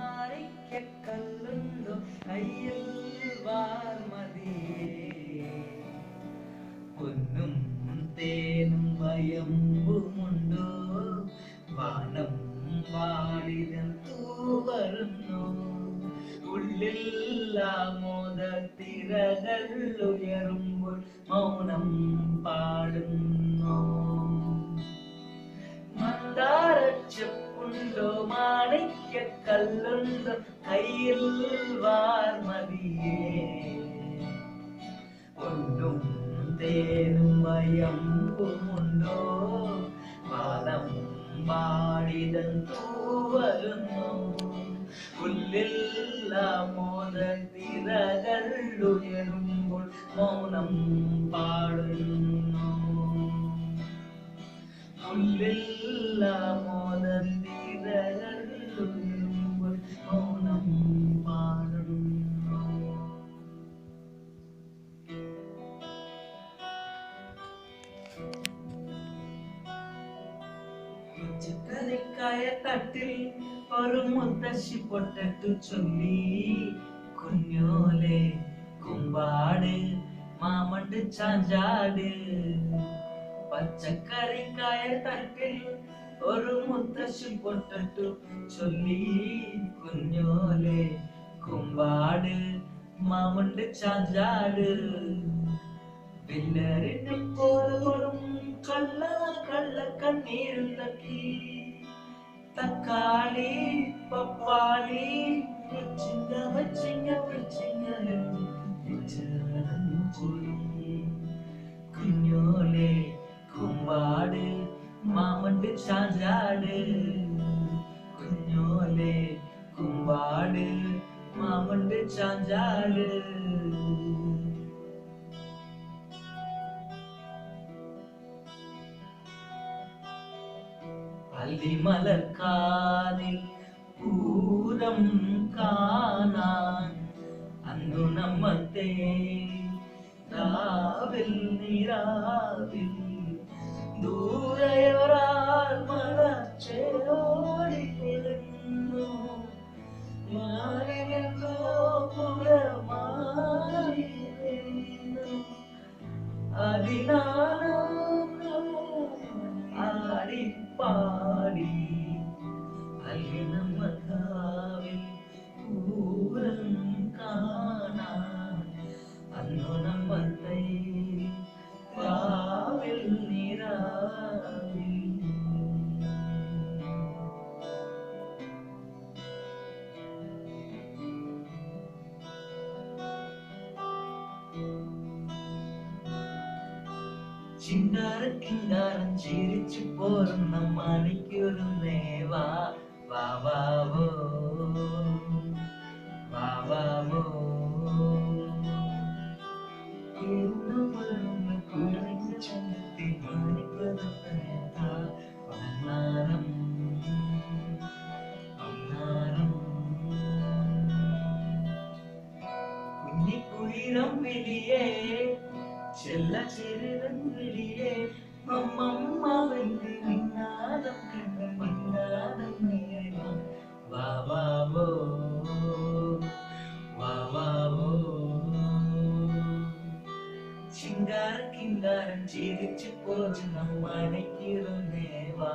മാണിക്യക്കല്ലുണ്ടോ കയ്യിൽ വാർമതിയേ പൊന്നും തേനും വയമ്പുമുണ്ടോ വാനം വാടിതൻ തൂവരുന്നു ഉള്ളിൽ ആമോദത്തിരകൾ ഉയരുമ്പോൾ മൗനം പാടുന്നു മന്ദാരച്ചെപ്പുണ്ടോ മാണിക്യക്കല്ലുണ്ടോ കയ്യിൽ വാർമതിയേ പൊന്നും തേനും വയമ്പുമുണ്ടോ വാനം വാടിതൻ തൂവരുന്നു ഉള്ളിൽ ആമോദത്തിരകൾ ഉയരുമ്പോൾ മൗനം പാടുന്നു ഉള്ളിൽ ആമോദത്തിരകൾ ഉയരുമ്പോൾ മൗനം പാടുന്നു പച്ചക്കറിക്കായ തട്ടിൽ ഒരു മുത്തശ്ശി പൊട്ടു ചൊല്ലി കുഞ്ഞോലെ കുമ്പാട് മാമണ്ട് ചാഞ്ചാട് പച്ചക്കറിക്കായ തട്ടിൽ ഒരു മുത്തശ്ശി പൊട്ടു ചൊല്ലി കുഞ്ഞോലെ കുമ്പാട് മാമണ്ട് ചാഞ്ചാട് പിള്ളേരിന് പോലും കള്ള കള്ള കണ്ണീരും തക്കി തക്കാളി പപ്പാളി കുഞ്ഞോലെ കുമ്പാട് മാമണ്ട് ചാഞ്ചാട് കുഞ്ഞോലെ കുമ്പാട് മാമണ്ട് ചാഞ്ചാട് അല്ലിമലർക്കാനിൽ പൂരം കാണാൻ അന്നു നമ്മത്തെ രാവിൽ നിരാവിൽ ദൂരയൊരാൾ മലച്ചോടിക്കുന്നു ഞാനെന്തോ പുറമാറിയിരുന്നു അതിനാണോ ആടിപ്പാടി അല്ലിനമ്മക്കാവിൽ പൂരം കാണാൻ അന്നു നമ്മത്തെ രാവിൽ നിരാവിൽ ചിങ്കാരം കിങ്കാരം ചിരിച്ചു പോരുന്ന മണിക്കൊരു നേവാ വാവാവോ വാവാവോ കുറിഞ്ഞു ചുമത്തി മണിക്കൊരു നേവാരം കുഞ്ഞിക്കുയിരം വിളിയേ ചെല്ല ചെറുതൻ വിളിയേ അമ്മമ്മവന്റെ മിന്നാദം കണ്ട മിന്നാദം വാവാവോ വാവാവോ ചിങ്കാരം കിങ്കാരം ചിരിച്ചു പോരുന്ന മണിക്കൊരു നേവാ